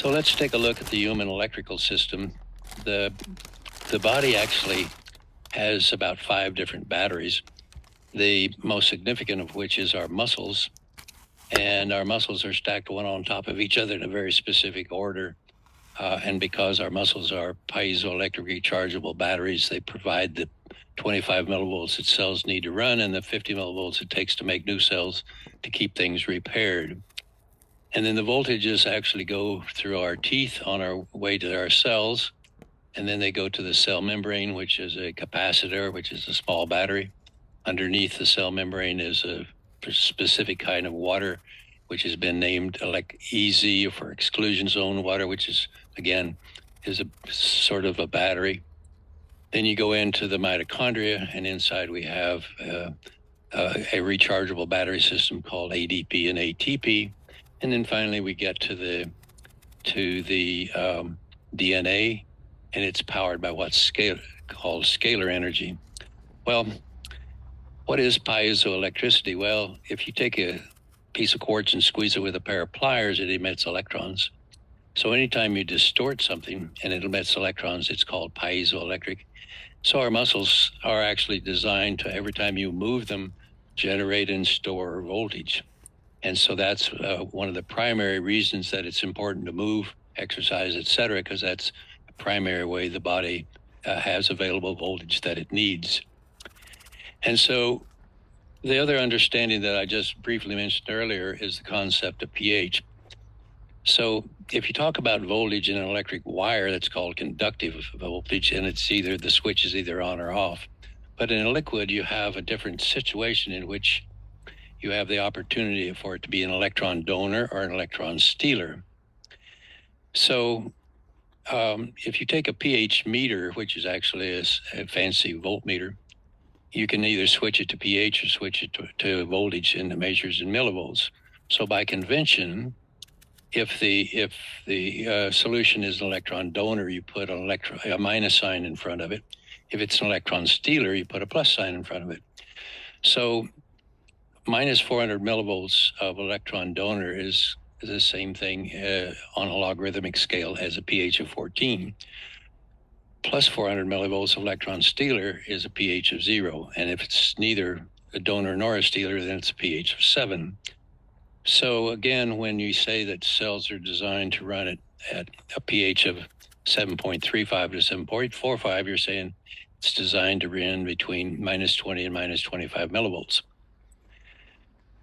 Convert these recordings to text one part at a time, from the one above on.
So let's take a look at the human electrical system. The body actually has about 5 different batteries, the most significant of which is our muscles. And our muscles are stacked one on top of each other in a very specific order. And because our muscles are piezoelectric rechargeable batteries, they provide the 25 millivolts that cells need to run and the 50 millivolts it takes to make new cells to keep things repaired. And then the voltages actually go through our teeth on our way to our cells. And then they go to the cell membrane, which is a capacitor, which is a small battery. Underneath the cell membrane is a specific kind of water, which has been named like EZ for exclusion zone water, which is, again, is a sort of a battery. Then you go into the mitochondria, and inside we have a rechargeable battery system called ADP and ATP. And then finally we get to the DNA, and it's powered by what's called scalar energy. Well, what is piezoelectricity? Well, if you take a piece of quartz and squeeze it with a pair of pliers, it emits electrons. So anytime you distort something and it emits electrons, it's called piezoelectric. So our muscles are actually designed to, every time you move them, generate and store voltage. And so that's one of the primary reasons that it's important to move, exercise, etc., because that's the primary way the body has available voltage that it needs. And so the other understanding that I just briefly mentioned earlier is the concept of pH. So if you talk about voltage in an electric wire, that's called conductive voltage, and it's either the switch is either on or off. But in a liquid, you have a different situation in which you have the opportunity for it to be an electron donor or an electron stealer. So if you take a pH meter, which is actually a fancy voltmeter, you can either switch it to pH or switch it to voltage, and it measures in millivolts. So by convention, if the solution is an electron donor, you put a minus sign in front of it. If it's an electron stealer, you put a plus sign in front of it. So minus 400 millivolts of electron donor is the same thing on a logarithmic scale as a pH of 14. Plus 400 millivolts of electron stealer is a pH of 0. And if it's neither a donor nor a stealer, then it's a pH of 7. So again, when you say that cells are designed to run at a pH of 7.35 to 7.45, you're saying it's designed to run between minus 20 and minus 25 millivolts.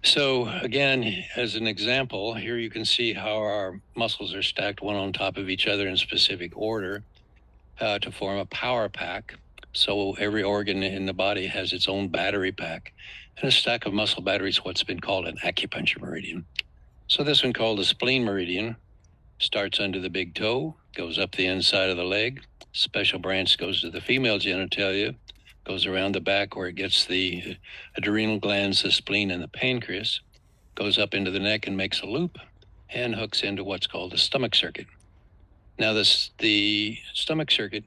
So again, as an example, here you can see how our muscles are stacked one on top of each other in specific order to form a power pack. So every organ in the body has its own battery pack, and a stack of muscle batteries, what's been called an acupuncture meridian. So this one, called the spleen meridian, starts under the big toe, goes up the inside of the leg, special branch goes to the female genitalia, goes around the back where it gets the adrenal glands, the spleen, and the pancreas, goes up into the neck and makes a loop, and hooks into what's called the stomach circuit. Now the stomach circuit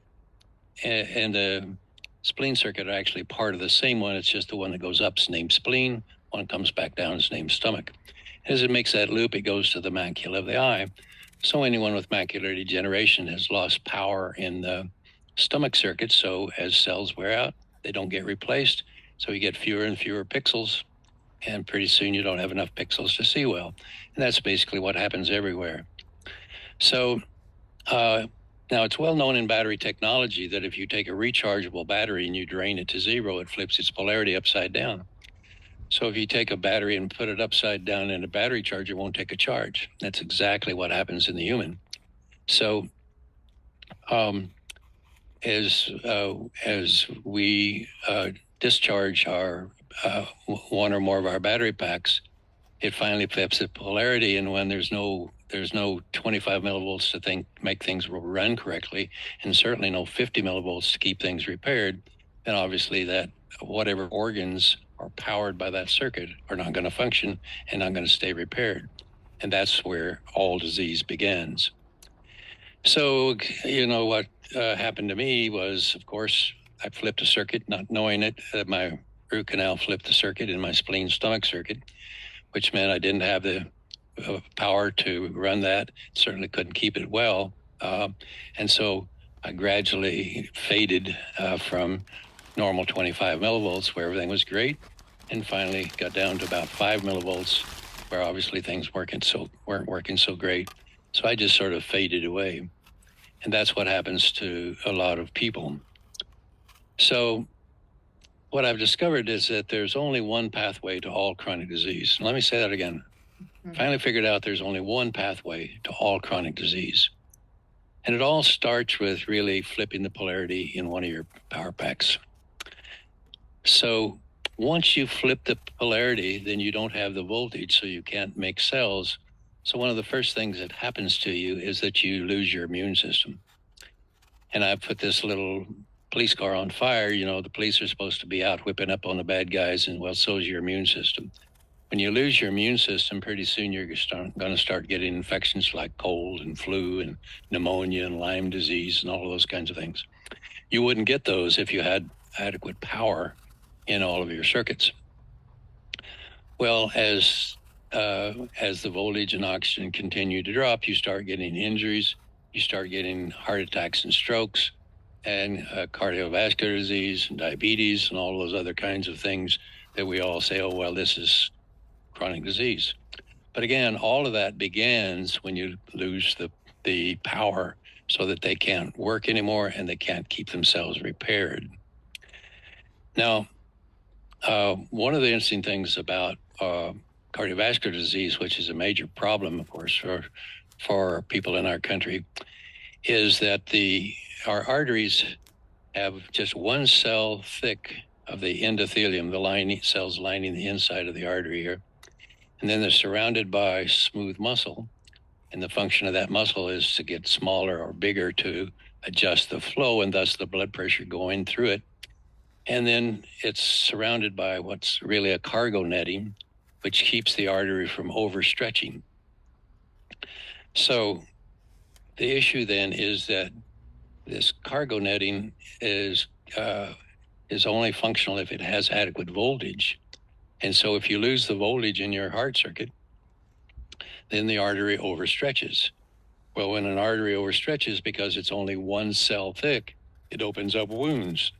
and the spleen circuit are actually part of the same one. It's just the one that goes up is named spleen, one comes back down is named stomach. As it makes that loop, it goes to the macula of the eye. So anyone with macular degeneration has lost power in the stomach circuit. So as cells wear out, they don't get replaced. So you get fewer and fewer pixels, and pretty soon you don't have enough pixels to see well. And that's basically what happens everywhere. So now it's well known in battery technology that if you take a rechargeable battery and you drain it to 0, it flips its polarity upside down. So if you take a battery and put it upside down in a battery charger, it won't take a charge. That's exactly what happens in the human. So as we discharge our one or more of our battery packs, it finally flips the polarity, and when there's no 25 millivolts to make things run correctly, and certainly no 50 millivolts to keep things repaired, then obviously that whatever organs are powered by that circuit are not going to function and not going to stay repaired. And that's where all disease begins. So, what happened to me was, of course, I flipped a circuit, not knowing it. My root canal flipped the circuit in my spleen stomach circuit, which meant I didn't have the power to run that. Certainly couldn't keep it well. And so I gradually faded from normal 25 millivolts, where everything was great, and finally got down to about 5 millivolts, where obviously things weren't working so great. So I just sort of faded away. And that's what happens to a lot of people. So what I've discovered is that there's only one pathway to all chronic disease. Let me say that again. Finally figured out there's only one pathway to all chronic disease. And it all starts with really flipping the polarity in one of your power packs. So once you flip the polarity, then you don't have the voltage, so you can't make cells. So one of the first things that happens to you is that you lose your immune system. And I put this little police car on fire. You know, the police are supposed to be out whipping up on the bad guys, and well, so is your immune system. When you lose your immune system, pretty soon you're going to start getting infections like cold and flu and pneumonia and Lyme disease and all of those kinds of things. You wouldn't get those if you had adequate power in all of your circuits. Well, as the voltage and oxygen continue to drop, you start getting injuries, you start getting heart attacks and strokes, and cardiovascular disease and diabetes and all those other kinds of things that we all say, oh, well, this is chronic disease. But again, all of that begins when you lose the power so that they can't work anymore and they can't keep themselves repaired. Now, one of the interesting things about cardiovascular disease, which is a major problem, of course, for people in our country, is that our arteries have just one cell thick of the endothelium, the cells lining the inside of the artery here. And then they're surrounded by smooth muscle. And the function of that muscle is to get smaller or bigger to adjust the flow and thus the blood pressure going through it. And then it's surrounded by what's really a cargo netting, which keeps the artery from overstretching. So the issue then is that this cargo netting is only functional if it has adequate voltage. And so if you lose the voltage in your heart circuit, then the artery overstretches. Well, when an artery overstretches, because it's only one cell thick, it opens up wounds.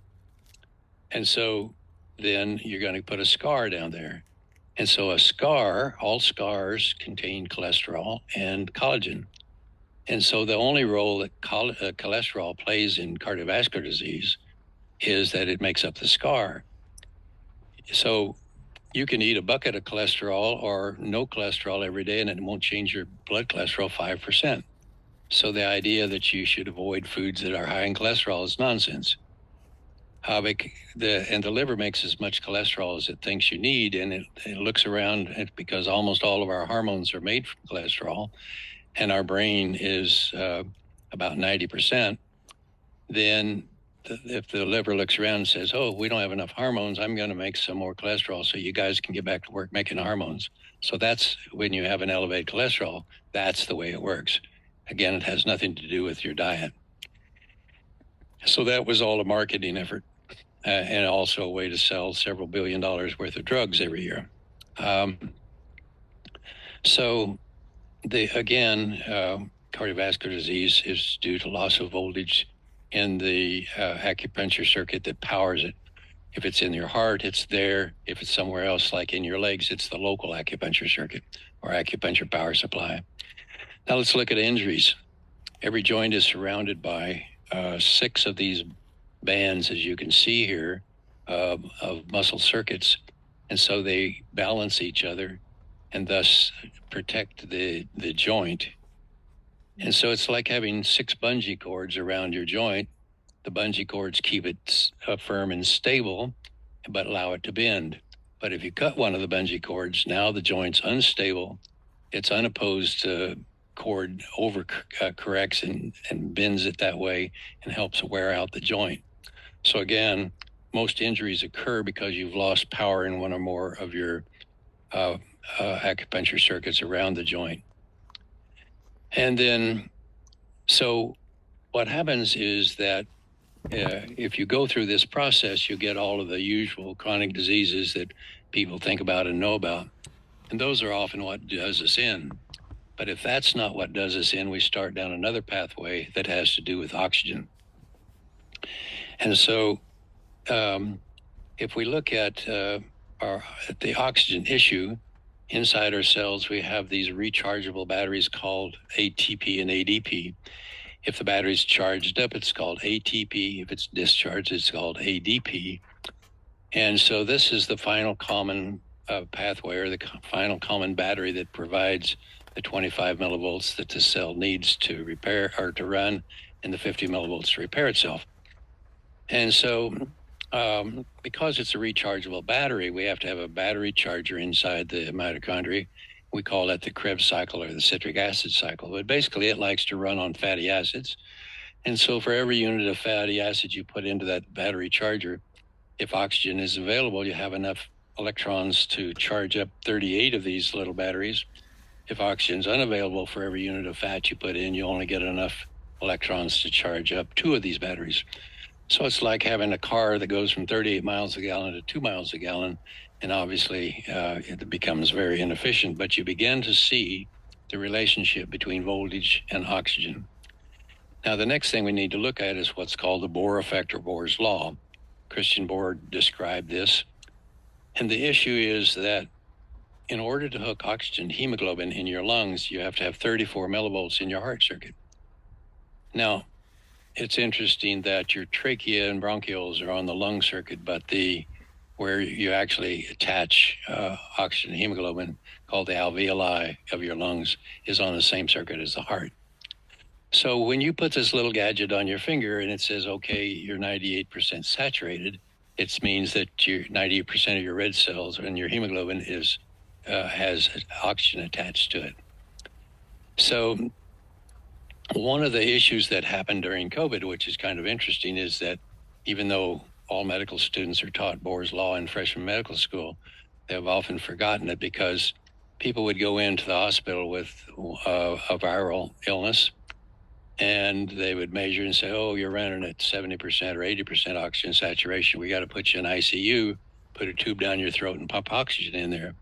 And so then you're going to put a scar down there. And so all scars contain cholesterol and collagen. And so the only role that cholesterol plays in cardiovascular disease is that it makes up the scar. So you can eat a bucket of cholesterol or no cholesterol every day, and it won't change your blood cholesterol 5%. So the idea that you should avoid foods that are high in cholesterol is nonsense. And the liver makes as much cholesterol as it thinks you need, and it looks around because almost all of our hormones are made from cholesterol, and our brain is about 90%. Then if the liver looks around and says, oh, we don't have enough hormones, I'm going to make some more cholesterol so you guys can get back to work making hormones. So that's when you have an elevated cholesterol, that's the way it works. Again, it has nothing to do with your diet. So that was all a marketing effort and also a way to sell several $1 billion worth of drugs every year. Cardiovascular disease is due to loss of voltage in the acupuncture circuit that powers it. If it's in your heart, it's there. If it's somewhere else, like in your legs, it's the local acupuncture circuit or acupuncture power supply. Now let's look at injuries. Every joint is surrounded by 6 of these bands, as you can see here, of muscle circuits. And so they balance each other and thus protect the joint. And so it's like having 6 bungee cords around your joint. The bungee cords keep it firm and stable, but allow it to bend. But if you cut one of the bungee cords, now the joint's unstable. Its unopposed cord corrects and bends it that way and helps wear out the joint. So again, most injuries occur because you've lost power in one or more of your acupuncture circuits around the joint. And then, so what happens is that if you go through this process, you get all of the usual chronic diseases that people think about and know about. And those are often what does us in. But if that's not what does us in, we start down another pathway that has to do with oxygen. And so if we look at the oxygen issue, inside our cells, we have these rechargeable batteries called ATP and ADP. If the battery's charged up, it's called ATP. If it's discharged, it's called ADP. And so this is the final common pathway, or the final common battery that provides the 25 millivolts that the cell needs to repair or to run, and the 50 millivolts to repair itself. And so because it's a rechargeable battery, we have to have a battery charger inside the mitochondria. We call that the Krebs cycle or the citric acid cycle. But basically, it likes to run on fatty acids. And so for every unit of fatty acids you put into that battery charger, if oxygen is available, you have enough electrons to charge up 38 of these little batteries. If oxygen is unavailable, for every unit of fat you put in, you only get enough electrons to charge up 2 of these batteries. So it's like having a car that goes from 38 miles a gallon to 2 miles a gallon. And obviously, it becomes very inefficient, but you begin to see the relationship between voltage and oxygen. Now, the next thing we need to look at is what's called the Bohr effect, or Bohr's law. Christian Bohr described this. And the issue is that in order to hook oxygen hemoglobin in your lungs, you have to have 34 millivolts in your heart circuit. Now, it's interesting that your trachea and bronchioles are on the lung circuit, but where you actually attach oxygen hemoglobin, called the alveoli of your lungs, is on the same circuit as the heart. So when you put this little gadget on your finger and it says, okay, you're 98% saturated, it means that 98% of your red cells and your hemoglobin has oxygen attached to it. So one of the issues that happened during COVID, which is kind of interesting, is that even though all medical students are taught Bohr's law in freshman medical school, they have often forgotten it, because people would go into the hospital with a viral illness, and they would measure and say, oh, you're running at 70% or 80% oxygen saturation. We got to put you in ICU, put a tube down your throat and pump oxygen in there.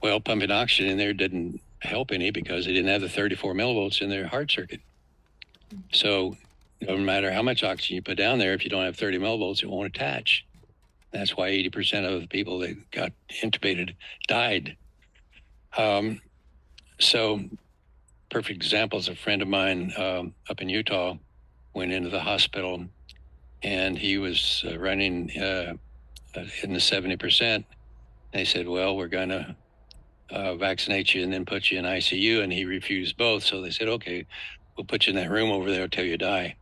Well, pumping oxygen in there didn't help any, because they didn't have the 34 millivolts in their heart circuit. So no matter how much oxygen you put down there, if you don't have 30 millivolts, it won't attach. That's why 80% of the people that got intubated died. So perfect example is a friend of mine up in Utah went into the hospital, and he was running in the 70%. They said, well, we're going to vaccinate you and then put you in ICU. And he refused both. So they said, okay, we'll put you in that room over there till you die.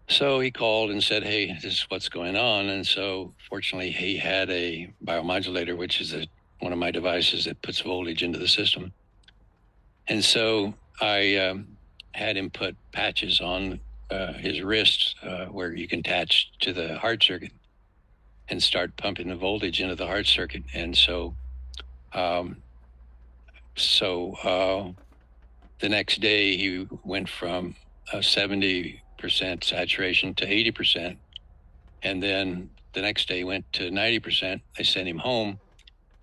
So he called and said, hey, this is what's going on. And so fortunately, he had a biomodulator, which is one of my devices that puts voltage into the system. And so I had him put patches on his wrists where you can attach to the heart circuit and start pumping the voltage into the heart circuit. And so the next day he went from 70% saturation to 80%. And then the next day he went to 90%. They sent him home.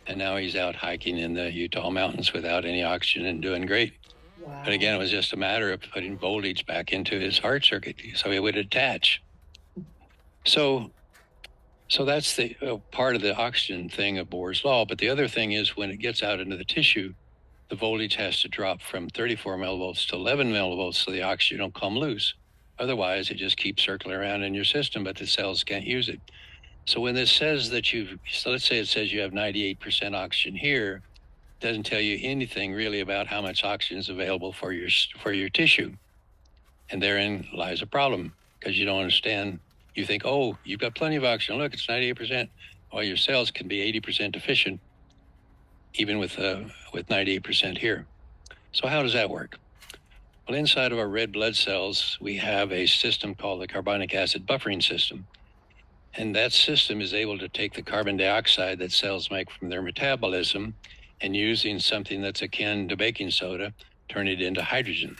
And now he's out hiking in the Utah mountains without any oxygen and doing great. Wow. But again, it was just a matter of putting voltage back into his heart circuit so it would attach. So that's the part of the oxygen thing of Bohr's law. But the other thing is, when it gets out into the tissue, the voltage has to drop from 34 millivolts to 11 millivolts so the oxygen don't come loose. Otherwise, it just keeps circling around in your system, but the cells can't use it. So when this says that let's say it says you have 98% oxygen here, it doesn't tell you anything really about how much oxygen is available for your tissue. And therein lies a problem, because you don't understand. You think, oh, you've got plenty of oxygen. Look, it's 98%. Well, your cells can be 80% deficient, even with 98% here. So how does that work? Well, inside of our red blood cells, we have a system called the carbonic acid buffering system. And that system is able to take the carbon dioxide that cells make from their metabolism, and using something that's akin to baking soda, turn it into hydrogen.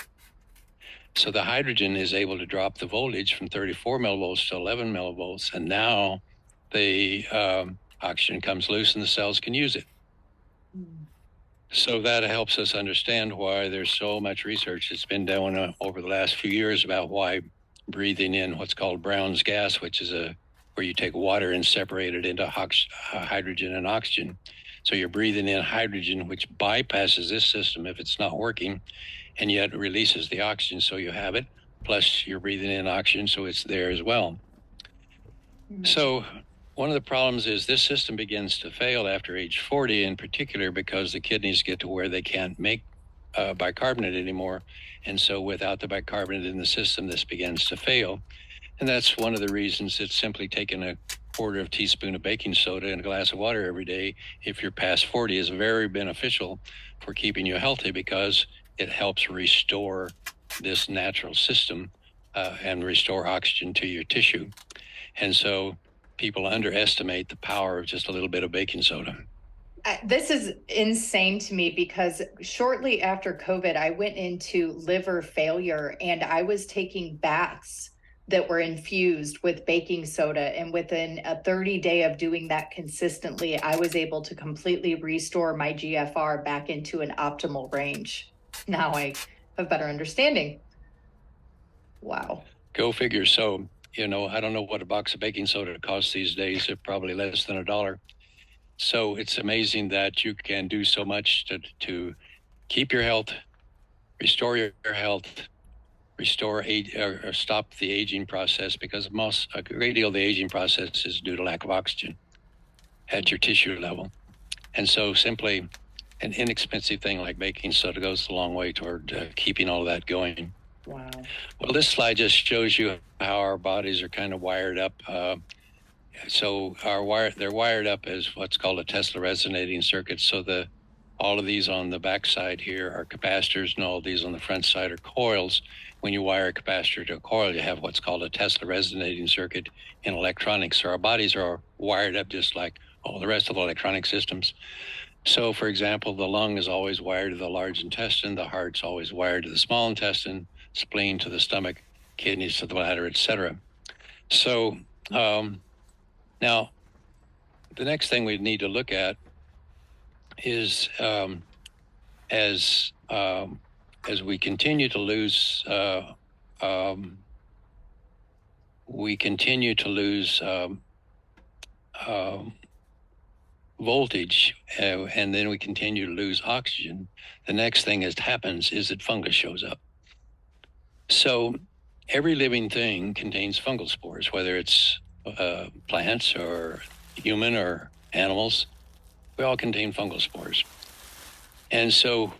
So the hydrogen is able to drop the voltage from 34 millivolts to 11 millivolts, and now the oxygen comes loose and the cells can use it. So that helps us understand why there's so much research that's been done over the last few years about why breathing in what's called Brown's gas, which is where you take water and separate it into hydrogen and oxygen. So you're breathing in hydrogen, which bypasses this system if it's not working, and yet releases the oxygen, so you have it. Plus, you're breathing in oxygen, so it's there as well. So one of the problems is this system begins to fail after age 40, in particular because the kidneys get to where they can't make bicarbonate anymore. And so without the bicarbonate in the system, this begins to fail. And that's one of the reasons it's simply taking a quarter of a teaspoon of baking soda in a glass of water every day, if you're past 40, is very beneficial for keeping you healthy, because it helps restore this natural system and restore oxygen to your tissue. And so people underestimate the power of just a little bit of baking soda. This is insane to me, because shortly after COVID, I went into liver failure and I was taking baths that were infused with baking soda. And within a 30-day of doing that consistently, I was able to completely restore my GFR back into an optimal range. Now I have better understanding. Wow. Go figure. So, I don't know what a box of baking soda costs these days. They're probably less than $1. So it's amazing that you can do so much to keep your health, restore your health, restore or stop the aging process, because a great deal of the aging process is due to lack of oxygen at your tissue level. And so simply an inexpensive thing like baking soda goes a long way toward keeping all of that going. Wow. Well, this slide just shows you how our bodies are kind of wired up. So they're wired up as what's called a Tesla resonating circuit. So all of these on the back side here are capacitors, and all of these on the front side are coils. When you wire a capacitor to a coil, you have what's called a Tesla resonating circuit in electronics. So our bodies are wired up just like all the rest of the electronic systems. So, for example, the lung is always wired to the large intestine, the heart's always wired to the small intestine, spleen to the stomach, kidneys to the bladder, etc. So now, the next thing we need to look at is as we continue to lose voltage, and then we continue to lose oxygen. The next thing that happens is that fungus shows up. So every living thing contains fungal spores, whether it's plants or human or animals. We all contain fungal spores. And so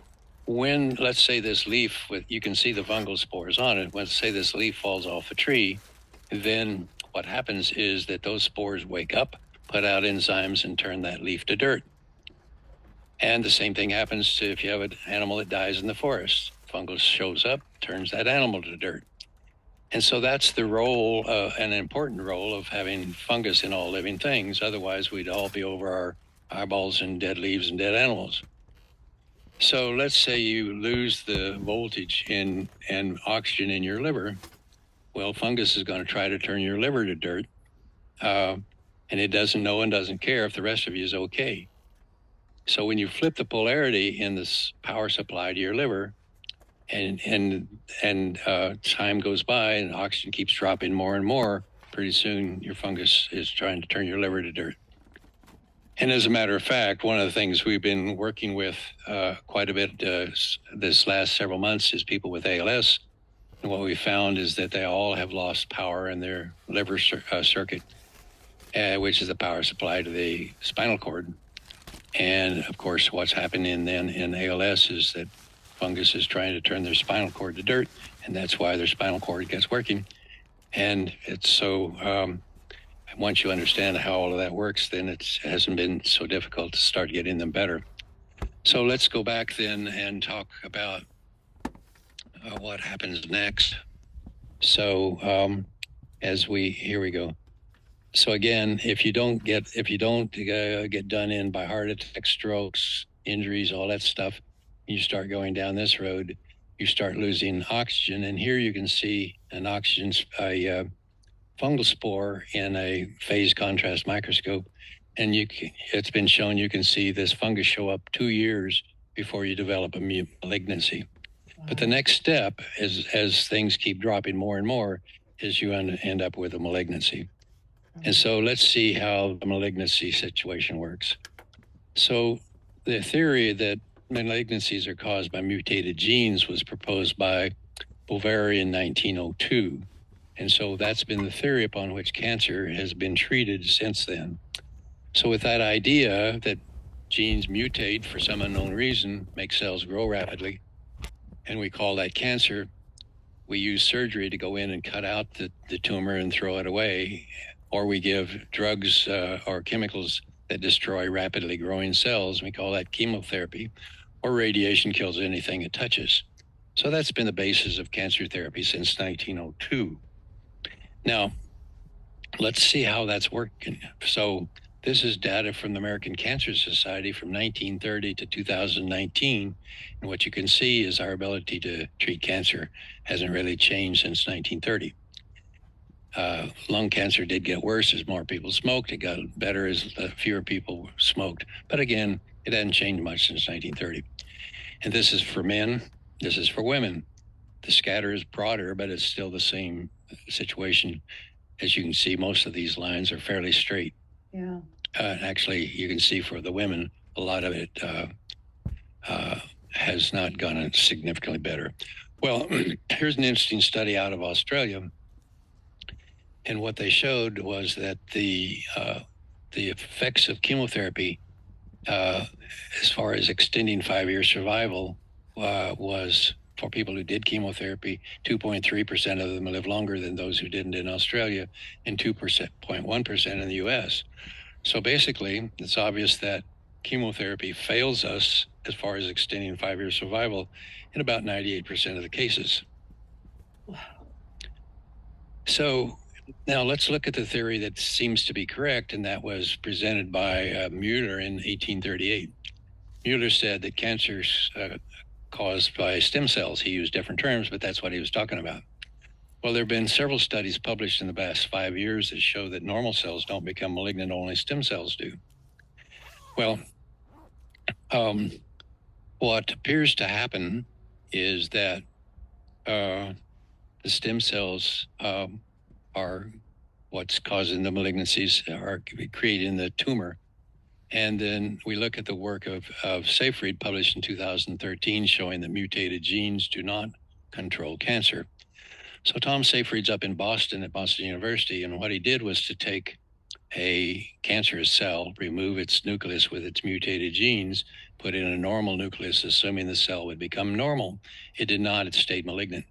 when, let's say this leaf, you can see the fungal spores on it, let's say this leaf falls off a tree, then what happens is that those spores wake up, put out enzymes, and turn that leaf to dirt. And the same thing happens if you have an animal that dies in the forest. Fungus shows up, turns that animal to dirt. And so that's the role, an important role of having fungus in all living things. Otherwise, we'd all be over our eyeballs in dead leaves and dead animals. So let's say you lose the voltage and oxygen in your liver. Well, fungus is going to try to turn your liver to dirt. And it doesn't know and doesn't care if the rest of you is okay. So when you flip the polarity in this power supply to your liver, and time goes by and oxygen keeps dropping more and more, pretty soon your fungus is trying to turn your liver to dirt. And as a matter of fact, one of the things we've been working with quite a bit this last several months is people with ALS. And what we found is that they all have lost power in their liver circuit, which is the power supply to the spinal cord. And of course, what's happening then in ALS is that fungus is trying to turn their spinal cord to dirt, and that's why their spinal cord gets working. And it's so, once you understand how all of that works, then it hasn't been so difficult to start getting them better. So let's go back then and talk about what happens next. So here we go. So again, if you don't get done in by heart attacks, strokes, injuries, all that stuff, you start going down this road, you start losing oxygen. And here you can see an oxygen, a fungal spore in a phase contrast microscope. And it's been shown you can see this fungus show up 2 years before you develop a malignancy. But the next step is, as things keep dropping more and more, is you end up with a malignancy. And so let's see how the malignancy situation works. So the theory that malignancies are caused by mutated genes was proposed by Bohr in 1902. And so that's been the theory upon which cancer has been treated since then. So with that idea that genes mutate for some unknown reason, make cells grow rapidly, and we call that cancer, we use surgery to go in and cut out the tumor and throw it away, or we give drugs or chemicals that destroy rapidly growing cells, and we call that chemotherapy, or radiation kills anything it touches. So that's been the basis of cancer therapy since 1902. Now, let's see how that's working. So this is data from the American Cancer Society from 1930 to 2019. And what you can see is our ability to treat cancer hasn't really changed since 1930. Lung cancer did get worse as more people smoked. It got better as fewer people smoked. But again, it hadn't changed much since 1930. And this is for men. This is for women. The scatter is broader, but it's still the same situation. As you can see, most of these lines are fairly straight. Yeah. Actually, you can see for the women, a lot of it has not gone significantly better. Well, here's an interesting study out of Australia. And what they showed was that the effects of chemotherapy, as far as extending 5-year survival, was for people who did chemotherapy, 2.3% of them live longer than those who didn't in Australia, and 2.1% in the US. So basically, it's obvious that chemotherapy fails us as far as extending 5-year survival in about 98% of the cases. Wow. So now let's look at the theory that seems to be correct, and that was presented by Mueller in 1838. Mueller said that cancer's caused by stem cells. He used different terms, but that's what he was talking about. Well, there have been several studies published in the past 5 years that show that normal cells don't become malignant, only stem cells do. Well, what appears to happen is that the stem cells are what's causing the malignancies, are creating the tumor. And then we look at the work of Seyfried, published in 2013, showing that mutated genes do not control cancer. So Tom Seyfried's up in Boston at Boston University, and what he did was to take a cancerous cell, remove its nucleus with its mutated genes, put in a normal nucleus, assuming the cell would become normal. It did not, it stayed malignant.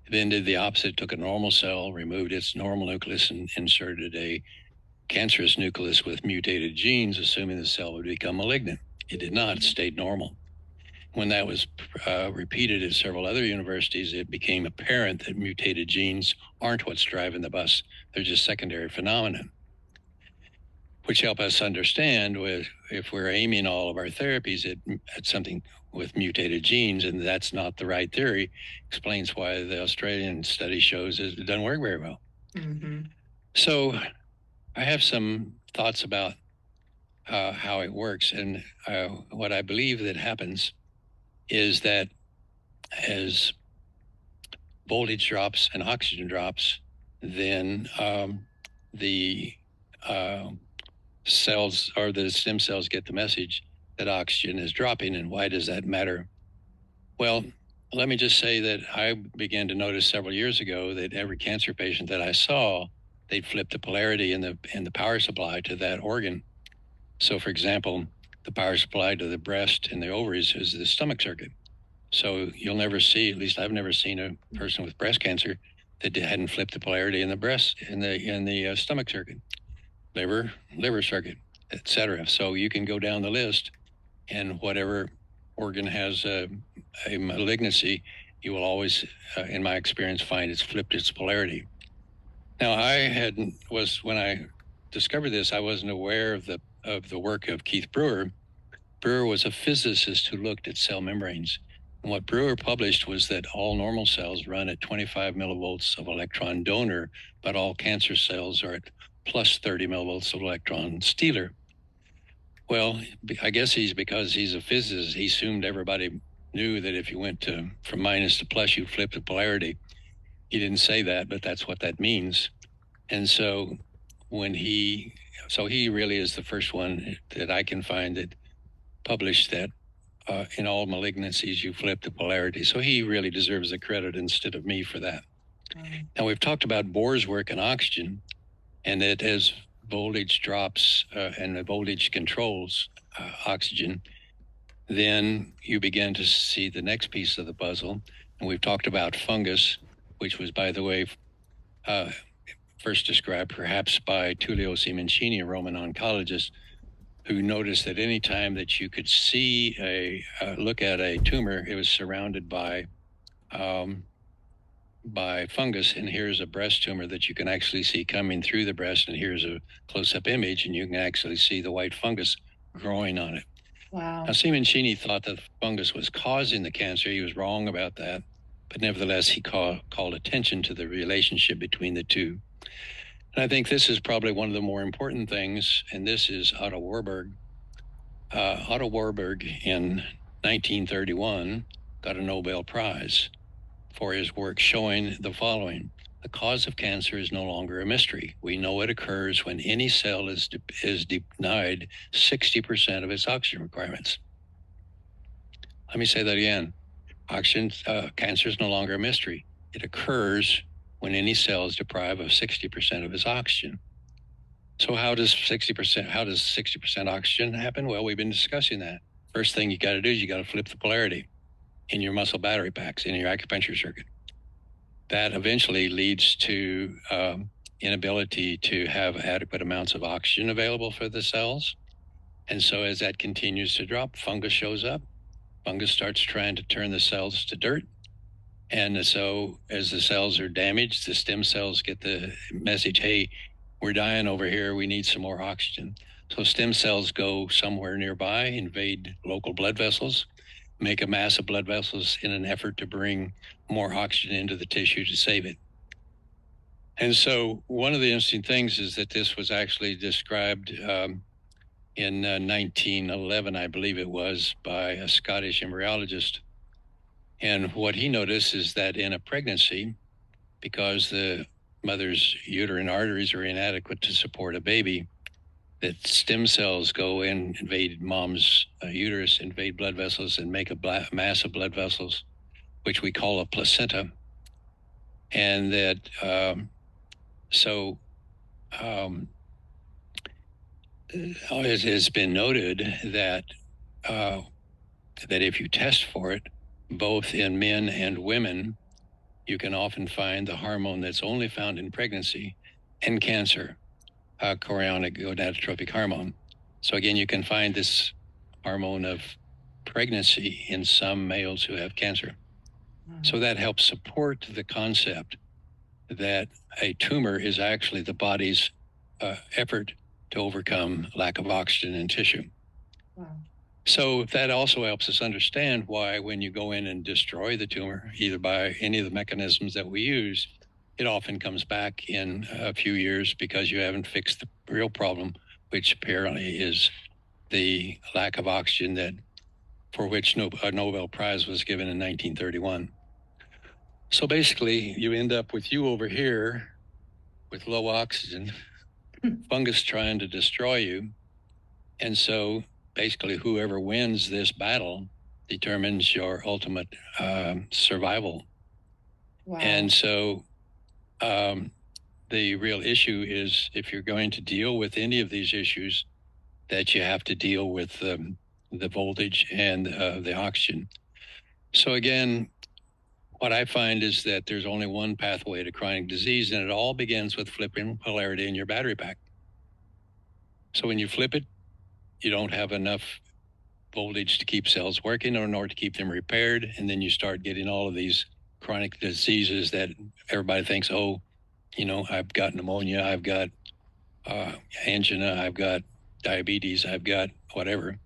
It then did the opposite, took a normal cell, removed its normal nucleus, and inserted a cancerous nucleus with mutated genes, assuming the cell would become malignant. It did not, it stayed normal. When that was repeated at several other universities, it became apparent that mutated genes aren't what's driving the bus. They're just secondary phenomena, which help us understand if we're aiming all of our therapies at something with mutated genes, and that's not the right theory, explains why the Australian study shows it doesn't work very well. Mm-hmm. So I have some thoughts about how it works. And what I believe that happens is that as voltage drops and oxygen drops, then the cells or the stem cells get the message that oxygen is dropping. And why does that matter? Well, let me just say that I began to notice several years ago that every cancer patient that I saw, they'd flip the polarity in the power supply to that organ. So for example, the power supply to the breast and the ovaries is the stomach circuit. So you'll never see, at least I've never seen a person with breast cancer that hadn't flipped the polarity in the breast, in the stomach circuit, liver circuit, etc. So you can go down the list, and whatever organ has a malignancy, you will always, in my experience, find it's flipped its polarity. Now, when I discovered this, I wasn't aware of the work of Keith Brewer. Brewer was a physicist who looked at cell membranes. And what Brewer published was that all normal cells run at 25 millivolts of electron donor, but all cancer cells are at plus 30 millivolts of electron stealer. Well, I guess because he's a physicist, he assumed everybody knew that if you went from minus to plus, you flip the polarity. He didn't say that, but that's what that means. And so he really is the first one that I can find that published that in all malignancies, you flip the polarity. So he really deserves the credit instead of me for that. Now, we've talked about Bohr's work in oxygen, and that as voltage drops and the voltage controls oxygen, then you begin to see the next piece of the puzzle. And we've talked about fungus, which was, by the way, first described perhaps by Tullio Simoncini, a Roman oncologist, who noticed that any time that you could see look at a tumor, it was surrounded by fungus. And here's a breast tumor that you can actually see coming through the breast. And here's a close-up image, and you can actually see the white fungus growing on it. Wow. Now, Simoncini thought that fungus was causing the cancer. He was wrong about that. But nevertheless, he called attention to the relationship between the two. And I think this is probably one of the more important things, and this is Otto Warburg. Otto Warburg in 1931 got a Nobel Prize for his work showing the following. The cause of cancer is no longer a mystery. We know it occurs when any cell is denied 60% of its oxygen requirements. Let me say that again. Cancer is no longer a mystery. It occurs when any cell is deprived of 60% of its oxygen. So how does 60% oxygen happen? Well, we've been discussing that. First thing you got to do is you got to flip the polarity in your muscle battery packs, in your acupuncture circuit. That eventually leads to inability to have adequate amounts of oxygen available for the cells. And so as that continues to drop, fungus shows up. Fungus starts trying to turn the cells to dirt. And so as the cells are damaged, the stem cells get the message, hey, we're dying over here. We need some more oxygen. So stem cells go somewhere nearby, invade local blood vessels, make a mass of blood vessels in an effort to bring more oxygen into the tissue to save it. And so one of the interesting things is that this was actually described in 1911, I believe it was, by a Scottish embryologist. And what he noticed is that in a pregnancy, because the mother's uterine arteries are inadequate to support a baby, that stem cells go and invade mom's uterus, invade blood vessels, and make a mass of blood vessels, which we call a placenta. And that it has been noted that that if you test for it, both in men and women, you can often find the hormone that's only found in pregnancy and cancer, chorionic gonadotrophic hormone. So again, you can find this hormone of pregnancy in some males who have cancer. So that helps support the concept that a tumor is actually the body's effort to overcome lack of oxygen in tissue. Wow. So that also helps us understand why when you go in and destroy the tumor, either by any of the mechanisms that we use, it often comes back in a few years because you haven't fixed the real problem, which apparently is the lack of oxygen for which a Nobel Prize was given in 1931. So basically, you end up with you over here with low oxygen, fungus trying to destroy you. And so basically, whoever wins this battle determines your ultimate survival. Wow. And so the real issue is if you're going to deal with any of these issues, that you have to deal with the voltage and the oxygen. So again, what I find is that there's only one pathway to chronic disease, and it all begins with flipping polarity in your battery pack. So when you flip it, you don't have enough voltage to keep cells working or nor to keep them repaired. And then you start getting all of these chronic diseases that everybody thinks, oh, I've got pneumonia, I've got angina, I've got diabetes, I've got whatever.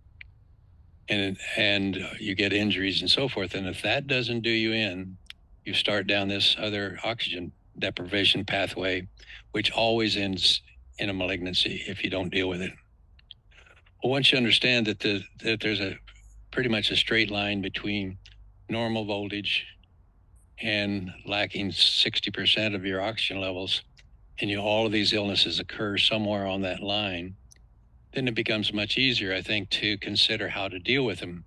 And you get injuries and so forth. And if that doesn't do you in, you start down this other oxygen deprivation pathway, which always ends in a malignancy if you don't deal with it. Well, once you understand that there's a pretty much a straight line between normal voltage and lacking 60% of your oxygen levels, and all of these illnesses occur somewhere on that line, then it becomes much easier, I think, to consider how to deal with them.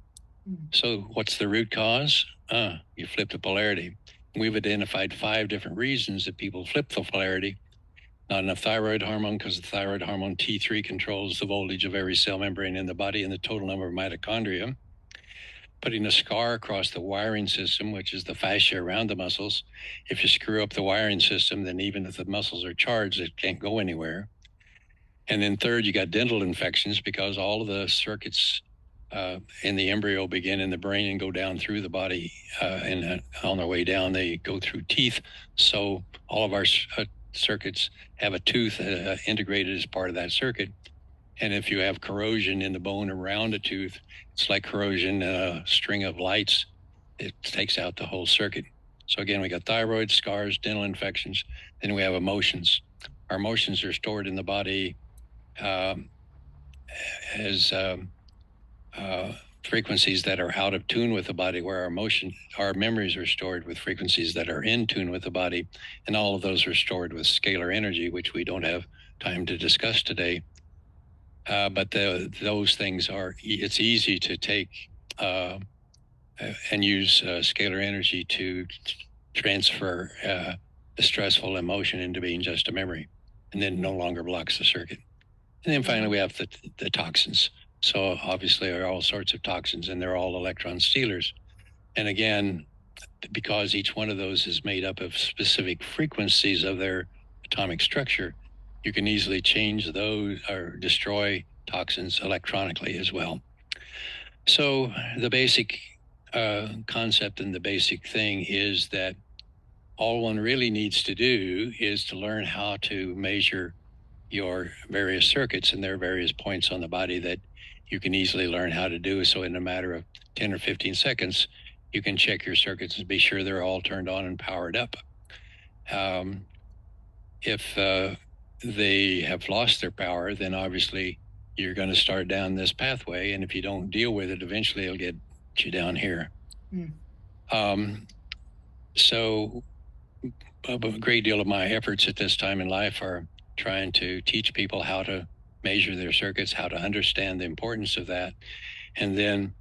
So what's the root cause? You flip the polarity. We've identified 5 different reasons that people flip the polarity. Not enough thyroid hormone, because the thyroid hormone T3 controls the voltage of every cell membrane in the body and the total number of mitochondria. Putting a scar across the wiring system, which is the fascia around the muscles. If you screw up the wiring system, then even if the muscles are charged, it can't go anywhere. And then third, you got dental infections, because all of the circuits in the embryo begin in the brain and go down through the body, and on their way down, they go through teeth. So all of our circuits have a tooth integrated as part of that circuit. And if you have corrosion in the bone around a tooth, it's like corrosion in a string of lights. It takes out the whole circuit. So again, we got thyroid, scars, dental infections. Then we have emotions. Our emotions are stored in the body as frequencies that are out of tune with the body, where our memories are stored with frequencies that are in tune with the body. And all of those are stored with scalar energy, which we don't have time to discuss today. But those things it's easy to take and use scalar energy to transfer a stressful emotion into being just a memory, and then no longer blocks the circuit. And then finally, we have the toxins. So obviously there are all sorts of toxins, and they're all electron stealers. And again, because each one of those is made up of specific frequencies of their atomic structure, you can easily change those or destroy toxins electronically as well. So the basic concept and the basic thing is that all one really needs to do is to learn how to measure your various circuits, and there are various points on the body that you can easily learn how to do. So in a matter of 10 or 15 seconds, you can check your circuits and be sure they're all turned on and powered up. If they have lost their power, then obviously you're going to start down this pathway. And if you don't deal with it, eventually it'll get you down here. So a great deal of my efforts at this time in life are trying to teach people how to measure their circuits, how to understand the importance of that. And then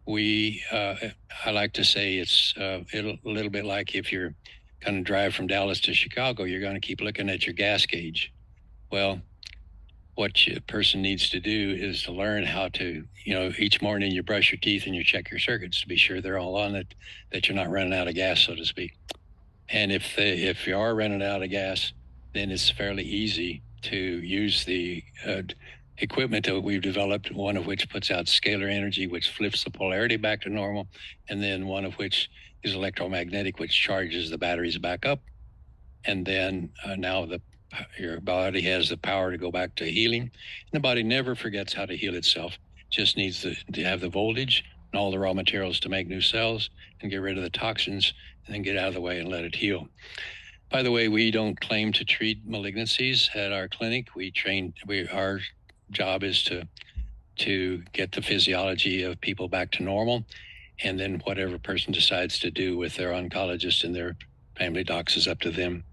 I like to say it's a little bit like if you're going to drive from Dallas to Chicago, you're going to keep looking at your gas gauge. Well, what a person needs to do is to learn how to, each morning you brush your teeth and you check your circuits to be sure they're all on it, that you're not running out of gas, so to speak. And if you are running out of gas, then it's fairly easy to use the equipment that we've developed, one of which puts out scalar energy, which flips the polarity back to normal, and then one of which is electromagnetic, which charges the batteries back up. And then now your body has the power to go back to healing. And the body never forgets how to heal itself. Just needs to have the voltage and all the raw materials to make new cells and get rid of the toxins, and then get out of the way and let it heal. By the way, we don't claim to treat malignancies at our clinic. Our job is to get the physiology of people back to normal, and then whatever person decides to do with their oncologist and their family docs is up to them.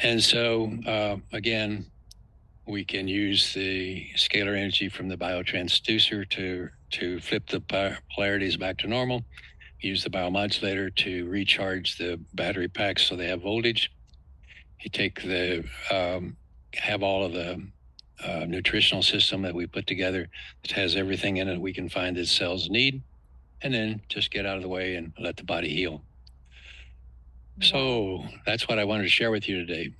And so, again, we can use the scalar energy from the biotransducer to flip the polarities back to normal. Use the biomodulator to recharge the battery packs so they have voltage. You have all of the nutritional system that we put together that has everything in it we can find that cells need, and then just get out of the way and let the body heal. Wow. So that's what I wanted to share with you today.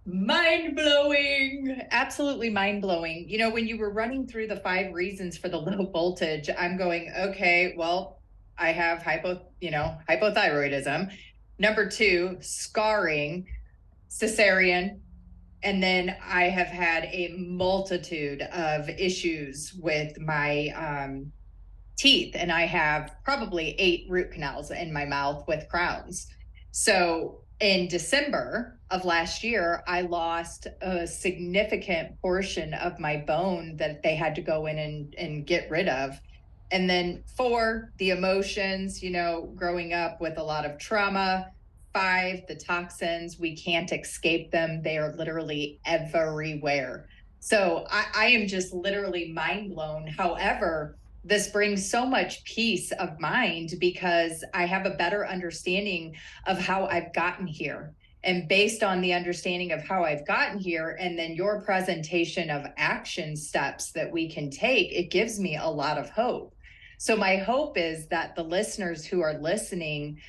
Mind-blowing. Absolutely mind-blowing. When you were running through the 5 reasons for the low voltage, I'm going, okay, well, I have hypothyroidism. Number 2, scarring, cesarean. And then I have had a multitude of issues with my teeth, and I have probably 8 root canals in my mouth with crowns. So in December, of last year, I lost a significant portion of my bone that they had to go in and get rid of. And then 4, the emotions, growing up with a lot of trauma. 5, the toxins, we can't escape them. They are literally everywhere. So I am just literally mind blown. However, this brings so much peace of mind because I have a better understanding of how I've gotten here. And based on the understanding of how I've gotten here, and then your presentation of action steps that we can take, it gives me a lot of hope. So my hope is that the listeners who are listening,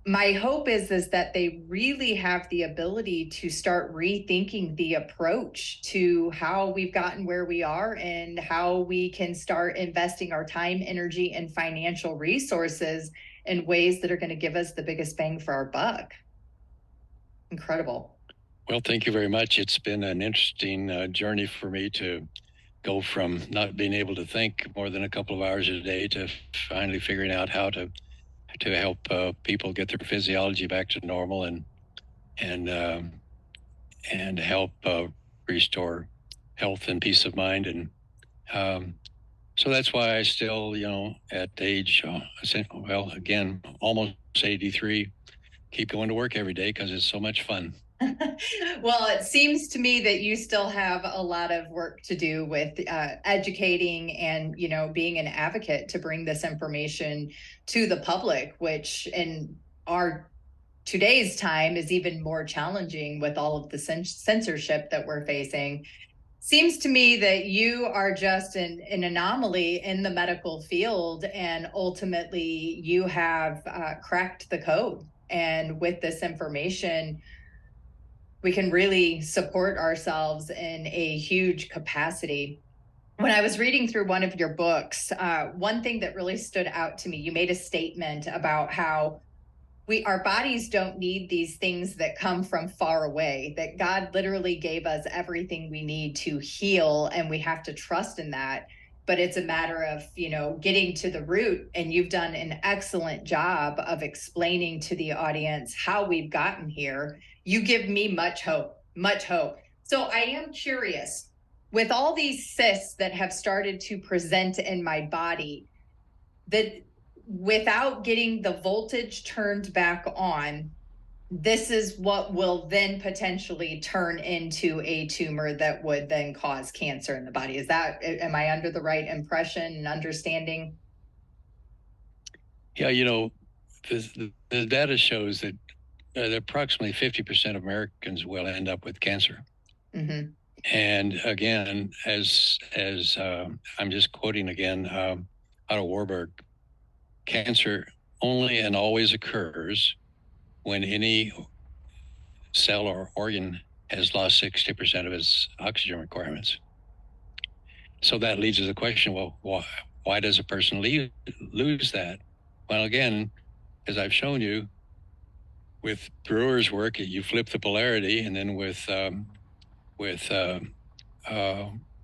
my hope is that they really have the ability to start rethinking the approach to how we've gotten where we are and how we can start investing our time, energy, and financial resources in ways that are going to give us the biggest bang for our buck. Incredible. Well, thank you very much. It's been an interesting journey for me to go from not being able to think more than a couple of hours a day to finally figuring out how to help people get their physiology back to normal and help restore health and peace of mind. And so that's why I still, at age, again, almost 83, keep going to work every day because it's so much fun. Well, it seems to me that you still have a lot of work to do with educating and, being an advocate to bring this information to the public, which in our today's time is even more challenging with all of the censorship that we're facing. Seems to me that you are just an anomaly in the medical field, and ultimately you have cracked the code. And with this information, we can really support ourselves in a huge capacity. When I was reading through one of your books, one thing that really stood out to me, you made a statement about how our bodies don't need these things that come from far away, that God literally gave us everything we need to heal, and we have to trust in that. But it's a matter of, getting to the root, and you've done an excellent job of explaining to the audience how we've gotten here. You give me much hope, much hope. So I am curious, with all these cysts that have started to present in my body, that without getting the voltage turned back on, this is what will then potentially turn into a tumor that would then cause cancer in the body. Am I under the right impression and understanding? Yeah, the data shows that approximately 50% of Americans will end up with cancer. Mm-hmm. And again, as I'm just quoting again, Otto Warburg, cancer only and always occurs when any cell or organ has lost 60% of its oxygen requirements. So that leads to the question, well, why does a person lose that? Well, again, as I've shown you, with Brewer's work, you flip the polarity, and then with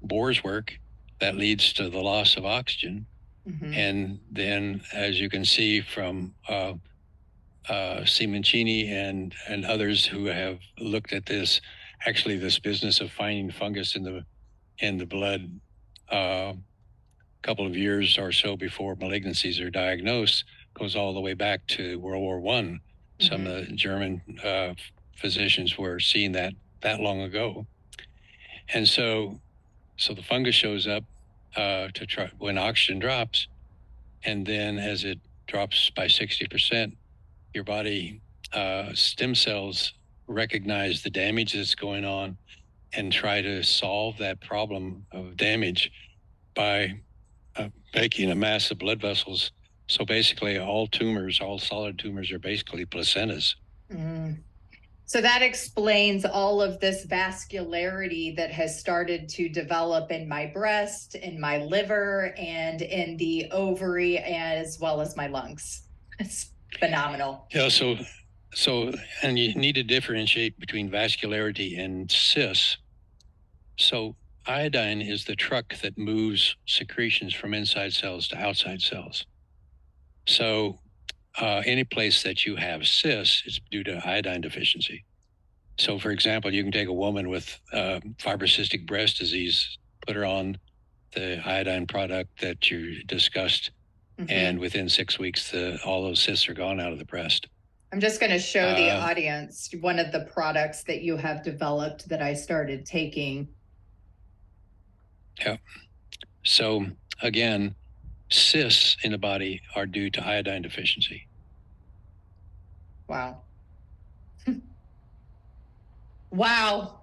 Bohr's work, that leads to the loss of oxygen. Mm-hmm. And then, as you can see from Simoncini and others who have looked at this business of finding fungus in the blood a couple of years or so before malignancies are diagnosed goes all the way back to World War I. Mm-hmm. Some of the German physicians were seeing that long ago. And so the fungus shows up to try when oxygen drops, and then as it drops by 60%, your body stem cells recognize the damage that's going on and try to solve that problem of damage by making a mass of blood vessels. So basically all solid tumors are basically placentas. Mm. So that explains all of this vascularity that has started to develop in my breast, in my liver, and in the ovary, as well as my lungs. It's phenomenal. Yeah, so and you need to differentiate between vascularity and cysts. So iodine is the truck that moves secretions from inside cells to outside cells. So any place that you have cysts, it's due to iodine deficiency. So, for example, you can take a woman with fibrocystic breast disease, put her on the iodine product that you discussed, and within 6 weeks, all those cysts are gone out of the breast. I'm just going to show the audience one of the products that you have developed that I started taking. Yeah. So again, cysts in the body are due to iodine deficiency. Wow. Wow.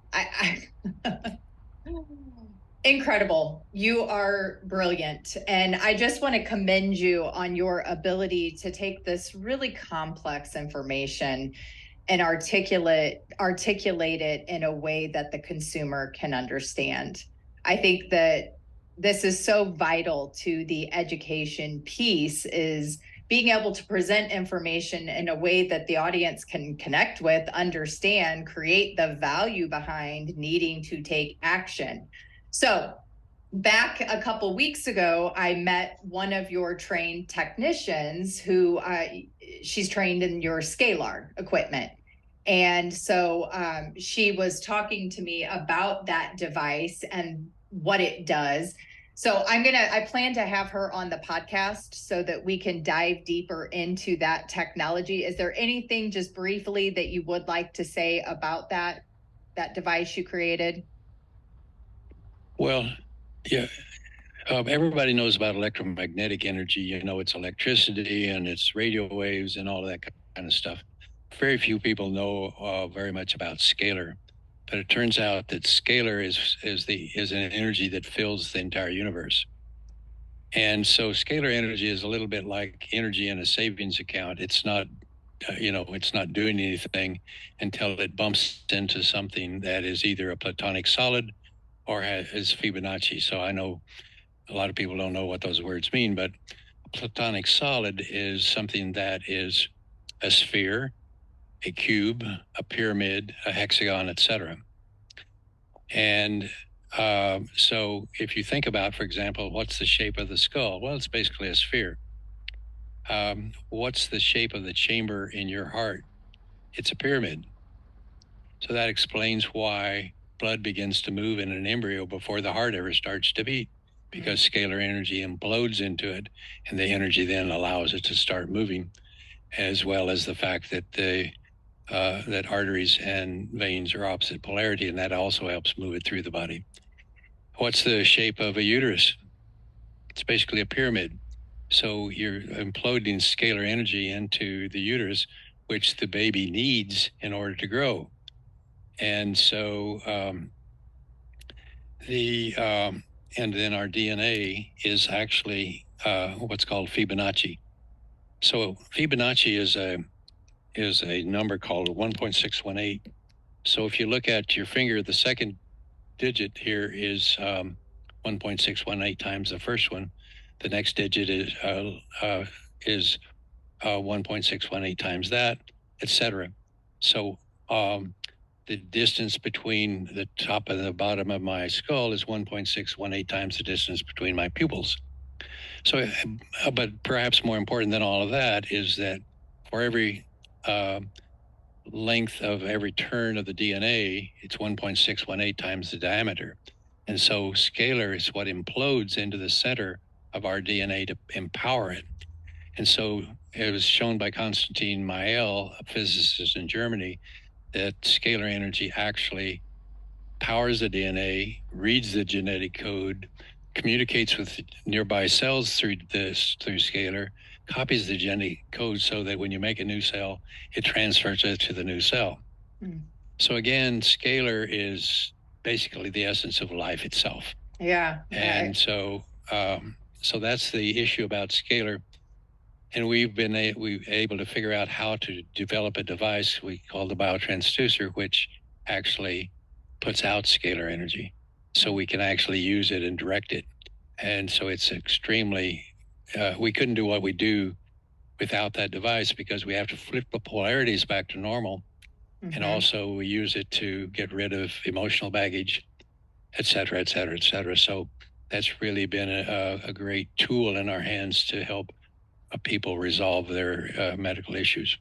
Incredible. You are brilliant. And I just want to commend you on your ability to take this really complex information and articulate it in a way that the consumer can understand. I think that this is so vital to the education piece, is being able to present information in a way that the audience can connect with, understand, create the value behind needing to take action. So back a couple weeks ago, I met one of your trained technicians who she's trained in your scalar equipment. And so she was talking to me about that device and what it does. So I plan to have her on the podcast so that we can dive deeper into that technology. Is there anything just briefly that you would like to say about that device you created? Well, yeah, everybody knows about electromagnetic energy. You know, it's electricity and it's radio waves and all of that kind of stuff. Very few people know very much about scalar, but it turns out that scalar is an energy that fills the entire universe. And so scalar energy is a little bit like energy in a savings account. It's not, it's not doing anything until it bumps into something that is either a platonic solid or is Fibonacci. So I know a lot of people don't know what those words mean, but a platonic solid is something that is a sphere, a cube, a pyramid, a hexagon, etc. And so if you think about, for example, what's the shape of the skull? Well, it's basically a sphere. What's the shape of the chamber in your heart? It's a pyramid. So that explains why blood begins to move in an embryo before the heart ever starts to beat, because scalar energy implodes into it, and the energy then allows it to start moving, as well as the fact that that arteries and veins are opposite polarity, and that also helps move it through the body. What's the shape of a uterus? It's basically a pyramid. So you're imploding scalar energy into the uterus, which the baby needs in order to grow. And so and then our DNA is actually what's called Fibonacci. So Fibonacci is a number called 1.618. So if you look at your finger, the second digit here is 1.618 times the first one. The next digit is 1.618 times that, etc. So the distance between the top and the bottom of my skull is 1.618 times the distance between my pupils. So, but perhaps more important than all of that is that for every length of every turn of the DNA, it's 1.618 times the diameter. And so scalar is what implodes into the center of our DNA to empower it. And so it was shown by Konstantin Mael, a physicist in Germany, that scalar energy actually powers the DNA, reads the genetic code, communicates with nearby cells through scalar, copies the genetic code so that when you make a new cell, it transfers it to the new cell. So again, scalar is basically the essence of life itself. Yeah. And so that's the issue about scalar. And we've been able to figure out how to develop a device we call the biotransducer, which actually puts out scalar energy. So we can actually use it and direct it. And so it's extremely, we couldn't do what we do without that device, because we have to flip the polarities back to normal. And also we use it to get rid of emotional baggage, et cetera, et cetera, et cetera. So that's really been a great tool in our hands to help people resolve their medical issues.